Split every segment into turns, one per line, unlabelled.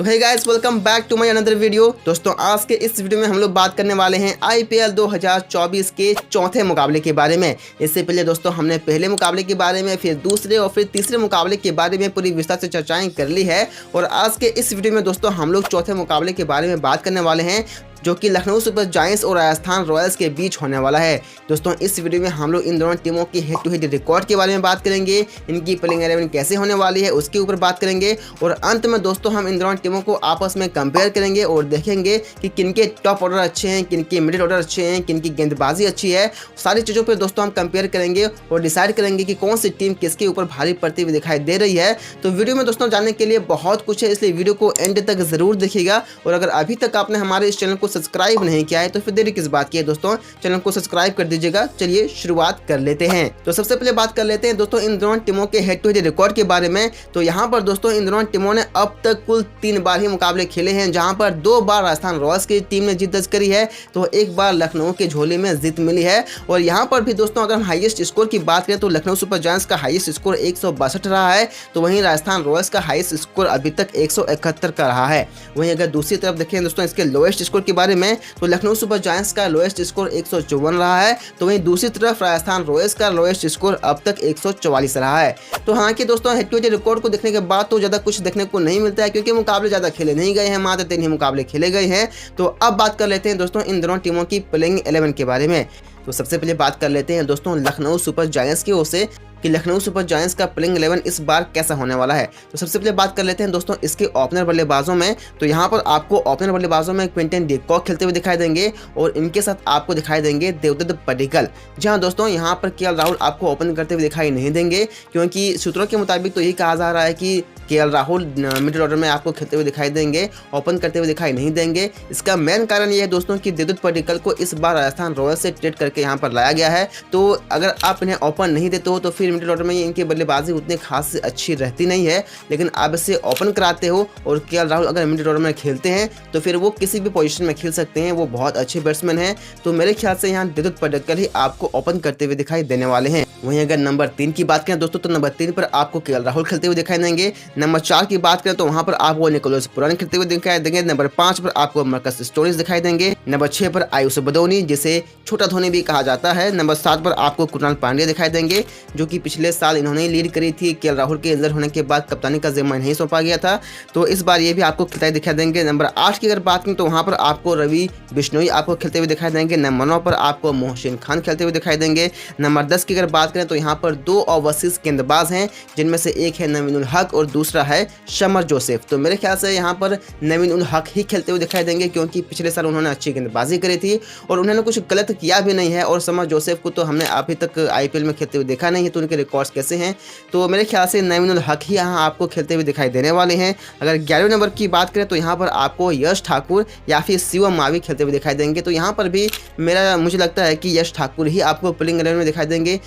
तो hey guys, welcome back to my another video. दोस्तों, आज के इस वीडियो में हम लोग बात करने वाले हैं आईपीएल 2024 के चौथे मुकाबले के बारे में। इससे पहले दोस्तों हमने पहले मुकाबले के बारे में, फिर दूसरे और फिर तीसरे मुकाबले के बारे में पूरी विस्तार से चर्चाएं कर ली है। और आज के इस वीडियो में दोस्तों हम लोग चौथे मुकाबले के बारे में बात करने वाले हैं, जो कि लखनऊ सुपर जायंट्स और राजस्थान रॉयल्स के बीच होने वाला है। दोस्तों, इस वीडियो में हम लोग इन दोनों टीमों की हेड टू हेड रिकॉर्ड के बारे में बात करेंगे, इनकी प्लेइंग 11 कैसे होने वाली है उसके ऊपर बात करेंगे, और अंत में दोस्तों हम इन दोनों टीमों को आपस में कंपेयर करेंगे और देखेंगे कि किनके टॉप ऑर्डर अच्छे हैं, किनके मिडिल ऑर्डर अच्छे हैं, किनकी गेंदबाजी अच्छी है। सारी चीज़ों पर दोस्तों हम कंपेयर करेंगे और डिसाइड करेंगे कि कौन सी टीम किसके ऊपर भारी पड़ती हुई दिखाई दे रही है। तो वीडियो में दोस्तों जानने के लिए बहुत कुछ है, इसलिए वीडियो को एंड तक जरूर देखिएगा। और अगर अभी तक आपने हमारे इस चैनल को सब्सक्राइब नहीं किया है तो फिर देरी किस बात की है दोस्तों, चैनल को सब्सक्राइब कर दीजिएगा। चलिए शुरुआत कर लेते हैं। तो सबसे पहले बात कर लेते हैं दोस्तों इन दोनों टीमों के हेड टू हेड रिकॉर्ड के बारे में। तो यहाँ पर दोस्तों इन दोनों टीमों ने अब तक कुल 3 बार ही मुकाबले खेले हैं, जहां पर 2 बार राजस्थान रॉयल्स की टीम ने जीत दर्ज करी है, तो 1 बार लखनऊ के झोले में जीत मिली है। और यहाँ पर भी दोस्तों अगर हम हाईएस्ट स्कोर की बात करें तो लखनऊ सुपर जायंट्स का हाईएस्ट स्कोर 162 रहा है, तो वहीं राजस्थान रॉयल्स का हाईएस्ट स्कोर अभी तक 171 का रहा है। वहीं अगर दूसरी तरफ देखें दोस्तों इसके लोएस्ट स्कोर के बारे में, तो लखनऊ सुपर जायंट्स का लोएस्ट स्कोर 154 रहा है, तो वहीं दूसरी तरफ राजस्थान रॉयल्स का लोएस्ट स्कोर अब तक 144 रहा है। तो हालांकि दोस्तों हेड टू हेड रिकॉर्ड को देखने के बाद तो ज़्यादा कुछ देखने को नहीं मिलता है, क्योंकि मुकाबले ज़्यादा खेले नहीं गए हैं, मात्र 3 ही मुकाबले खेले गए हैं। तो अब बात कर लेते हैं दोस्तों इन दोनों टीमों की प्लेइंग 11 के बारे में। तो सबसे पहले बात कर लेते हैं दोस्तों लखनऊ सुपर जायंट्स की ओर से कि लखनऊ सुपर जायंट्स का प्लेइंग 11 इस बार कैसा होने वाला है। तो सबसे पहले बात कर लेते हैं दोस्तों इसके ओपनर बल्लेबाजों में। तो यहाँ पर आपको ओपनर बल्लेबाजों में क्विंटन डी कॉक खेलते हुए दिखाई देंगे, और इनके साथ आपको दिखाई देंगे देवदत्त पडिक्कल। जहाँ दोस्तों यहाँ पर केएल राहुल आपको ओपन करते हुए दिखाई नहीं देंगे, क्योंकि सूत्रों के मुताबिक तो यही कहा जा रहा है कि केएल राहुल मिडिल ऑर्डर में आपको खेलते हुए दिखाई देंगे, ओपन करते हुए दिखाई नहीं देंगे। इसका मेन कारण ये है दोस्तों कि देवदत्त पडिक्कल को इस बार राजस्थान रॉयल्स से ट्रेड करके यहाँ पर लाया गया है, तो अगर आप इन्हें ओपन नहीं देते हो तो फिर मिडिल ऑर्डर में इनके बल्लेबाजी उतनी खास अच्छी रहती नहीं है। लेकिन आप इसे ओपन कराते हो और केएल राहुल अगर मिडिल ऑर्डर में खेलते हैं तो फिर वो किसी भी पोजीशन में खेल सकते हैं, वो बहुत अच्छे बैट्समैन हैं। तो मेरे ख्याल से यहाँ देवदत्त पडिक्कल ही आपको ओपन करते हुए दिखाई देने वाले हैं। वहीं अगर नंबर 3 की बात करें दोस्तों, तो नंबर 3 पर आपको केएल राहुल खेलते हुए दिखाई देंगे। नंबर 4 की बात करें तो वहां पर आपको निकोलस पुरान खेलते हुए दिखाई देंगे। नंबर 5 पर आपको मार्कस स्टोनिस दिखाई देंगे। नंबर 6 पर आयुष बदौनी, जिसे छोटा धोनी भी कहा जाता है। नंबर 7 पर आपको कृणाल पांड्या दिखाई देंगे, जो कि पिछले साल इन्होंने लीड करी थी। केएल राहुल के इंजर होने के बाद कप्तानी का जिम्मा नहीं सौंपा गया था, तो इस बार ये भी आपको खिलाड़ी दिखाई देंगे। नंबर 8 की अगर बात करें तो वहां पर आपको रवि बिश्नोई आपको खेलते हुए दिखाई देंगे। नंबर 9 पर आपको मोहसिन खान खेलते हुए दिखाई देंगे। नंबर 10 की अगर बात करें तो यहाँ पर 2 ओवरसीज गेंदबाज हैं, जिनमें से एक है नवीन उल हक और दूसरा है शमर जोसेफ। तो मेरे ख्याल से यहाँ पर नवीन उल हक ही खेलते हुए दिखाई देंगे, क्योंकि पिछले साल उन्होंने अच्छी गेंदबाजी करी थी और उन्होंने कुछ गलत किया भी नहीं है। और शमर जोसेफ को तो हमने अभी तक आईपीएल में खेलते हुए देखा नहीं है, तो उनके रिकॉर्ड्स कैसे हैं। तो मेरे ख्याल से नवीन उल हक ही यहाँ आपको खेलते हुए दिखाई देने वाले हैं। अगर 11वें नंबर की बात करें तो यहाँ पर आपको यश ठाकुर या फिर शिवम मावी खेलते हुए दिखाई देंगे। तो यहाँ पर भी मुझे लगता है कि यश ठाकुर ही आपको प्लेइंग 11 में दिखाई देंगे,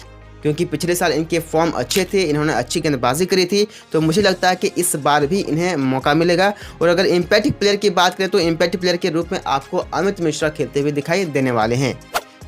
क्योंकि पिछले साल इनके फॉर्म अच्छे थे, इन्होंने अच्छी गेंदबाजी करी थी। तो मुझे लगता है कि इस बार भी इन्हें मौका मिलेगा। और अगर इम्पैक्ट प्लेयर की बात करें तो इम्पैक्ट प्लेयर के रूप में आपको अमित मिश्रा खेलते हुए दिखाई देने वाले हैं।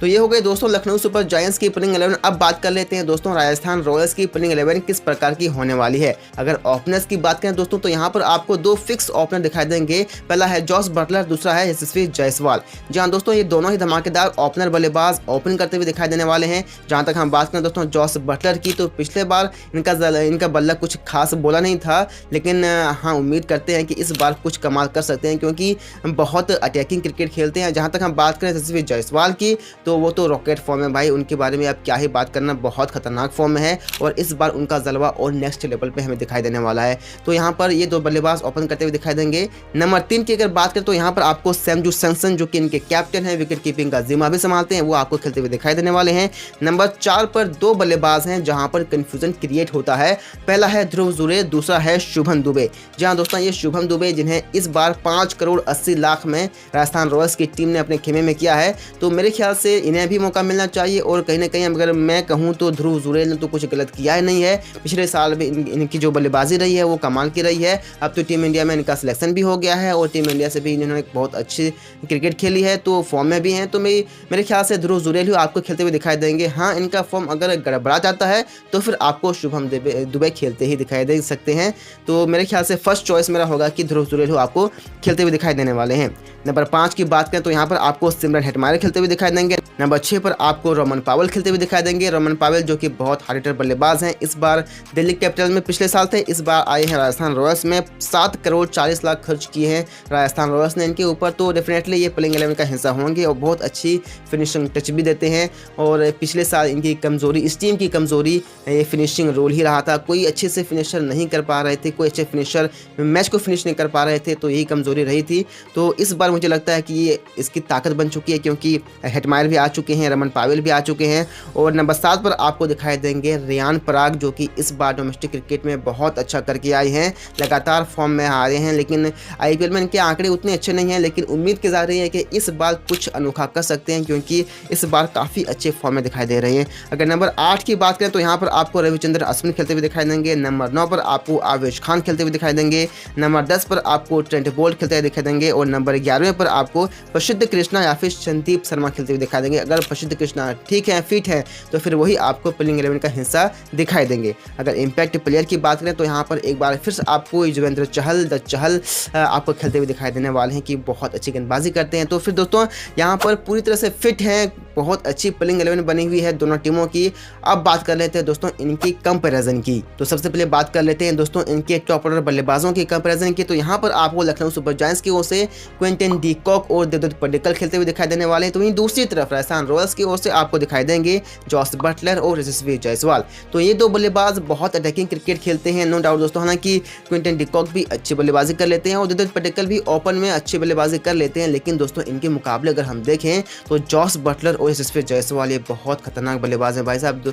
तो ये हो गए दोस्तों लखनऊ सुपर जायंट्स की प्लेइंग 11। अब बात कर लेते हैं दोस्तों राजस्थान रॉयल्स की प्लेइंग 11 किस प्रकार की होने वाली है। अगर ओपनर्स की बात करें दोस्तों तो यहाँ पर आपको 2 फिक्स ओपनर दिखाई देंगे। पहला है जॉस बटलर, दूसरा है यशस्वी जायसवाल। जहाँ दोस्तों ये दोनों ही धमाकेदार ओपनर बल्लेबाज ओपन करते हुए दिखाई देने वाले हैं। जहाँ तक हम बात करें दोस्तों जॉस बटलर की, तो पिछले बार इनका बल्ला कुछ खास बोला नहीं था, लेकिन हाँ उम्मीद करते हैं कि इस बार कुछ कमाल कर सकते हैं, क्योंकि बहुत अटैकिंग क्रिकेट खेलते हैं। जहाँ तक हम बात करें यशस्वी जायसवाल की, तो वो तो रॉकेट फॉर्म है भाई, उनके बारे में आप क्या ही बात करना, बहुत खतरनाक फॉर्म में है। और इस बार उनका जलवा और नेक्स्ट लेवल पे हमें दिखाई देने वाला है। तो यहाँ पर ये 2 बल्लेबाज ओपन करते हुए दिखाई देंगे। नंबर 3 की अगर बात करें तो यहाँ पर आपको सैमजू सैमसन, जो कि इनके कैप्टन हैं, विकेट कीपिंग का जिम्मा भी संभालते हैं, वो आपको खेलते हुए दिखाई देने वाले हैं। नंबर 4 पर 2 बल्लेबाज हैं जहाँ पर कंफ्यूजन क्रिएट होता है। पहला है ध्रुव जुरे, दूसरा है शुभम दुबे। जहाँ दोस्तों ये शुभम दुबे जिन्हें इस बार 5 करोड़ 80 लाख में राजस्थान रॉयल्स की टीम ने अपने खेमे में किया है। तो मेरे ख्याल से इन्हें भी मौका मिलना चाहिए। और कहीं ना कहीं अगर मैं कहूँ तो ध्रुव जुरैल ने तो कुछ गलत किया ही नहीं है। पिछले साल भी इनकी जो बल्लेबाजी रही है वो कमाल की रही है। अब तो टीम इंडिया में इनका सिलेक्शन भी हो गया है और टीम इंडिया से भी इन्होंने बहुत अच्छी क्रिकेट खेली है, तो फॉर्म में भी हैं। तो मेरे ख्याल से ध्रुव जुरैल ही आपको खेलते हुए दिखाई देंगे। हाँ, इनका फॉर्म अगर गड़बड़ा जाता है तो फिर आपको शुभम दुबे खेलते ही दिखाई दे सकते हैं। तो मेरे ख्याल से फर्स्ट चॉइस मेरा होगा कि ध्रुव जुरैल आपको खेलते हुए दिखाई देने वाले हैं। नंबर 5 की बात करें तो यहाँ पर आपको सिमरन हेटमायर खेलते हुए दिखाई देंगे। नंबर 6 पर आपको रोमन पावेल खेलते हुए दिखाई देंगे। रोमन पावेल जो कि बहुत हार्ड हिटर बल्लेबाज हैं, इस बार दिल्ली कैपिटल में पिछले साल थे, इस बार आए हैं राजस्थान रॉयल्स में। 7 करोड़ 40 लाख खर्च किए हैं राजस्थान रॉयल्स ने इनके ऊपर, तो डेफिनेटली ये प्लेइंग 11 का हिस्सा होंगे और बहुत अच्छी फिनिशिंग टच भी देते हैं। और पिछले साल इनकी कमजोरी, इस टीम की कमजोरी ये फिनिशिंग रोल ही रहा था। कोई अच्छे से फिनिशर नहीं कर पा रहे थे, कोई अच्छे फिनिशर मैच को फिनिश नहीं कर पा रहे थे, तो यही कमजोरी रही थी। तो इस बार मुझे लगता है कि ये इसकी ताकत बन चुकी है, क्योंकि हेटमायर भी आ चुके हैं, रमन पावेल भी आ चुके हैं। और नंबर 7 पर आपको दिखाई देंगे रियान पराग, जो कि इस बार डोमेस्टिक क्रिकेट में बहुत अच्छा करके आए हैं, लगातार फॉर्म में आ रहे हैं। लेकिन आईपीएल में इनके आंकड़े उतने अच्छे नहीं हैं, लेकिन उम्मीद की जा रही है कि इस बार कुछ अनोखा कर सकते हैं, क्योंकि इस बार काफ़ी अच्छे फॉर्म में दिखाई दे रहे हैं। अगर नंबर 8 की बात करें तो यहाँ पर आपको रविचंद्रन अश्विन खेलते हुए दिखाई देंगे। नंबर 9 पर आपको आवेश खान खेलते हुए दिखाई देंगे। नंबर 10 पर आपको ट्रेंट बोल्ट खेलते हुए दिखाई देंगे। और नंबर 11वें पर आपको प्रसिद्ध कृष्णा या फिर संदीप शर्मा खेलते हुए दिखाई देंगे। अगर प्रसिद्ध कृष्णा ठीक है, फिट है, तो फिर वही आपको प्लेइंग 11 का हिस्सा दिखाई देंगे। अगर इम्पैक्ट प्लेयर की बात करें तो यहाँ पर एक बार फिर से आपको युजवेंद्र चहल द चहल आपको खेलते हुए दिखाई देने वाले हैं कि बहुत अच्छी गेंदबाजी करते हैं। तो फिर दोस्तों यहाँ पर पूरी तरह से फिट है, बहुत अच्छी प्लेइंग 11 बनी हुई है दोनों टीमों की। अब बात कर लेते हैं दोस्तों इनकी कंपैरिजन की। तो सबसे पहले बात कर लेते हैं दोस्तों इनके टॉप ऑर्डर बल्लेबाजों की कंपैरिजन की। तो यहाँ पर आपको लखनऊ सुपर जायंट्स की ओर से क्विंटन डी कॉक और देवदत्त पडिक्कल खेलते हुए दिखाई देने वाले हैं। तो वहीं दूसरी तरफ राजस्थान रॉयल्स की ओर से आपको दिखाई देंगे जॉस बटलर और यशस्वी जायसवाल। तो ये दो बल्लेबाज बहुत अटैकिंग क्रिकेट खेलते हैं, नो डाउट दोस्तों। हालांकि क्विंटन डी कॉक भी अच्छी बल्लेबाजी कर लेते हैं और देवदत्त पडिक्कल भी ओपन में अच्छी बल्लेबाजी कर लेते हैं, लेकिन दोस्तों इनके मुकाबले अगर हम देखें तो जॉस बटलर और यशस्वी जायसवाल ये बहुत खतरनाक बल्लेबाज है भाई साहब।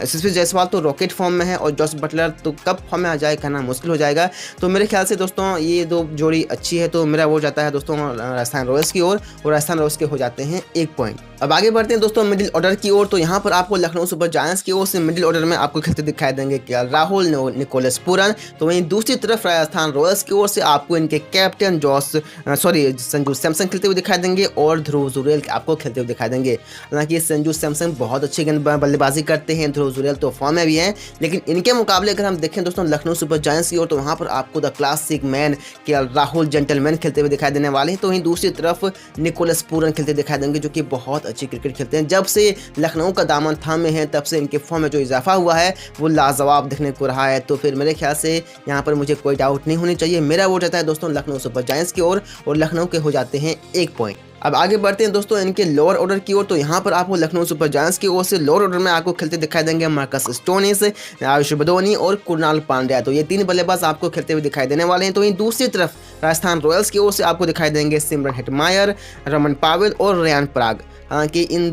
यशस्वी जायसवाल तो रॉकेट फॉर्म में है और जॉस बटलर तो कब फॉर्म में आ जाए कहना मुश्किल हो जाएगा। तो मेरे ख्याल से दोस्तों ये दो जोड़ी अच्छी है, तो मेरा वो जाता है दोस्तों राजस्थान रॉयल्स की ओर और राजस्थान रॉयल्स के हो जाते हैं 1 पॉइंट। अब आगे बढ़ते हैं दोस्तों मिडिल ऑर्डर की ओर। तो यहाँ पर आपको लखनऊ सुपर जायंट्स की ओर से मिडिल ऑर्डर में आपको खेलते दिखाई देंगे केएल राहुल, निकोलस पूरन। तो वहीं दूसरी तरफ राजस्थान रॉयल्स की ओर से आपको इनके कैप्टन संजू सैमसन खेलते हुए दिखाई देंगे और ध्रुव जुरैल आपको खेलते हुए दिखाई देंगे। हालांकि संजू सैमसन बहुत अच्छी बल्लेबाजी करते हैं, ध्रुव जुरैल तो फॉर्म में भी हैं, लेकिन इनके मुकाबले अगर हम देखें दोस्तों लखनऊ सुपर जायंट्स की ओर, तो वहाँ पर आपको the classic man KL Rahul gentleman खेलते हुए दिखाई देने वाले हैं। तो वहीं दूसरी तरफ निकोलस पूरन खेलते दिखाई देंगे, जो कि बहुत अच्छी क्रिकेट खेलते हैं। जब से लखनऊ का दामन थामे हैं तब से इनके फॉर्म में जो इजाफा हुआ है वो लाजवाब देखने को रहा है। तो फिर मेरे ख्याल से यहाँ पर मुझे कोई डाउट नहीं होनी चाहिए। मेरा वोट रहता है दोस्तों लखनऊ सुपर जायंट्स की ओर और लखनऊ के हो जाते हैं 1 पॉइंट। अब आगे बढ़ते हैं दोस्तों इनके लोअर ऑर्डर की ओर। तो यहाँ पर आपको लखनऊ सुपर जायंट्स की ओर से लोअर ऑर्डर में आपको खेलते दिखाई देंगे मार्कस स्टोनिस, आयुष बदोनी और कुणाल पांड्या। तो ये 3 बल्लेबाज आपको खेलते हुए दिखाई देने वाले हैं। तो वहीं दूसरी तरफ राजस्थान रॉयल्स की ओर से आपको दिखाई देंगे सिमरन हेटमायर, रमन पावेल और रियान पराग। कि इन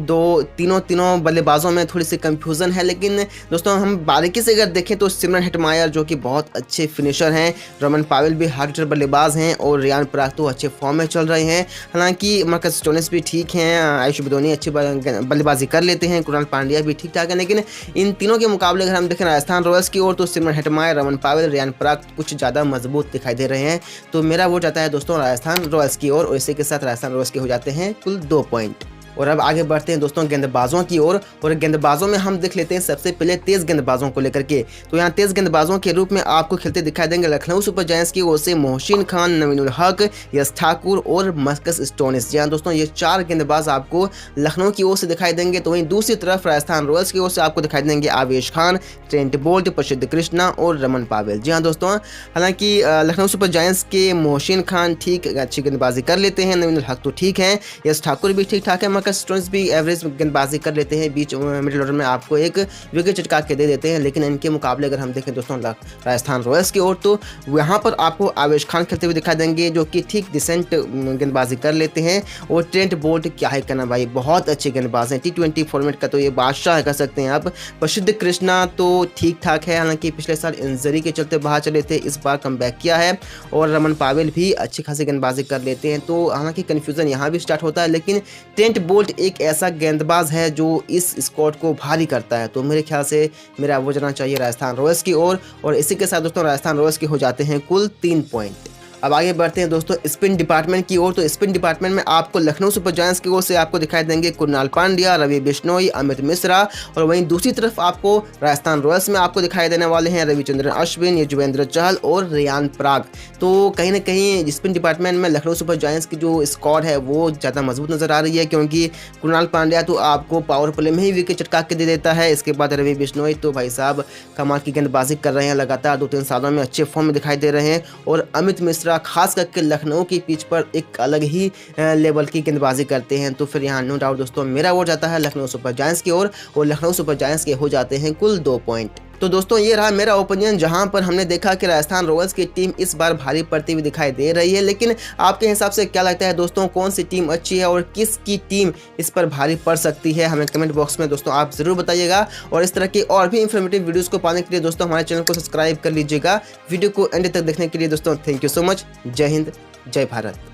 तीनों बल्लेबाजों में थोड़ी सी कंफ्यूजन है, लेकिन दोस्तों हम बारीकी से अगर देखें तो सिमरन हेटमायर जो कि बहुत अच्छे फिनिशर हैं, रमन पावेल भी हार्ड हिटर बल्लेबाज हैं और रियान पराग तो अच्छे फॉर्म में चल रहे हैं। हालांकि मार्कस स्टोनिस भी ठीक हैं, आयुष बदोनी अच्छी बल्लेबाजी कर लेते हैं, कुणाल पांड्या भी ठीक ठाक है, लेकिन इन तीनों के मुकाबले अगर हम देखें राजस्थान रॉयल्स की ओर तो Shimron Hetmyer, Rovman Powell, Riyan Parag कुछ ज़्यादा मजबूत दिखाई दे रहे हैं। तो मेरा वोट जाता है दोस्तों राजस्थान रॉयल्स की ओर और इसी के साथ राजस्थान रॉयल्स के हो जाते हैं कुल 2 पॉइंट। और अब आगे बढ़ते हैं दोस्तों गेंदबाजों की ओर और गेंदबाजों में हम देख लेते हैं सबसे पहले तेज गेंदबाजों को लेकर के। तो यहाँ तेज गेंदबाजों के रूप में आपको खेलते दिखाई देंगे लखनऊ सुपर जायंट्स की ओर से मोहसिन खान, नवीनुल हक, यश ठाकुर और मार्कस स्टोनिस। जी हाँ दोस्तों, ये 4 गेंदबाज आपको लखनऊ की ओर से दिखाई देंगे। तो वहीं दूसरी तरफ राजस्थान रॉयल्स की ओर से आपको दिखाई देंगे आवेश खान, ट्रेंट बोल्ट, प्रसिद्ध कृष्णा और रमन पावेल। जी हाँ दोस्तों, हालांकि लखनऊ सुपर जायंट्स के मोहसिन खान ठीक अच्छी गेंदबाजी कर लेते हैं, नवीनुल हक तो ठीक है, यश ठाकुर भी ठीक ठाक है, मार्कस स्टोनिस भी एवरेज गेंदबाजी कर लेते हैं, बीच मिडिल ऑर्डर में आपको एक विकेट चटका के दे देते हैं। लेकिन इनके मुकाबले अगर हम देखें दोस्तों राजस्थान रॉयल्स की ओर, तो यहाँ पर आपको आवेश खान खेलते हुए दिखाई देंगे जो कि ठीक डिसेंट गेंदबाजी कर लेते हैं और ट्रेंट बोल्ट क्या है कहना भाई, बहुत अच्छे गेंदबाज हैं, T20 फॉर्मेट का तो ये बादशाह कह सकते हैं आप। प्रसिद्ध कृष्णा तो ठीक ठाक है, हालांकि पिछले साल इंजरी के चलते बाहर चले थे, इस बार कमबैक किया है और रमन पावेल भी अच्छी खासी गेंदबाजी कर लेते हैं। तो हालांकि कन्फ्यूजन यहाँ भी स्टार्ट होता है, लेकिन ट्रेंट बोल्ट बोल्ट एक ऐसा गेंदबाज है जो इस स्क्वाड को भारी करता है। तो मेरे ख्याल से मेरा वो जाना चाहिए राजस्थान रॉयल्स की ओर, और इसी के साथ दोस्तों राजस्थान रॉयल्स के हो जाते हैं कुल 3 पॉइंट। अब आगे बढ़ते हैं दोस्तों स्पिन डिपार्टमेंट की ओर। तो स्पिन डिपार्टमेंट में आपको लखनऊ सुपर जायंट्स की ओर से आपको दिखाई देंगे कुणाल पांड्या, रवि बिश्नोई, अमित मिश्रा, और वहीं दूसरी तरफ आपको राजस्थान रॉयल्स में आपको दिखाई देने वाले हैं रविचंद्रन अश्विन, युजवेंद्र चहल और रियान पराग। तो कहीं ना कहीं स्पिन डिपार्टमेंट में लखनऊ सुपर जायंट्स की जो स्क्वाड है वो ज़्यादा मजबूत नजर आ रही है, क्योंकि कुणाल पांड्या तो आपको पावर प्ले में ही विकेट चटका के दे देता है। इसके बाद रवि बिश्नोई तो भाई साहब कमाल की गेंदबाजी कर रहे हैं, लगातार 2-3 सालों में अच्छे फॉर्म में दिखाई दे रहे हैं। और अमित मिश्रा खास करके लखनऊ की पिच पर एक अलग ही लेवल की गेंदबाजी करते हैं। तो फिर यहाँ नो डाउट दोस्तों मेरा वोट जाता है लखनऊ सुपर जायंट्स की ओर, और लखनऊ सुपर जायंट्स के हो जाते हैं कुल 2 पॉइंट। तो दोस्तों ये रहा मेरा ओपिनियन, जहां पर हमने देखा कि राजस्थान रॉयल्स की टीम इस बार भारी पड़ती हुई दिखाई दे रही है। लेकिन आपके हिसाब से क्या लगता है दोस्तों, कौन सी टीम अच्छी है और किसकी टीम इस पर भारी पड़ सकती है? हमें कमेंट बॉक्स में दोस्तों आप जरूर बताइएगा। और इस तरह की और भी इन्फॉर्मेटिव वीडियोस को पाने के लिए दोस्तों हमारे चैनल को सब्सक्राइब कर लीजिएगा। वीडियो को एंड तक देखने के लिए दोस्तों थैंक यू सो मच। जय हिंद, जय भारत।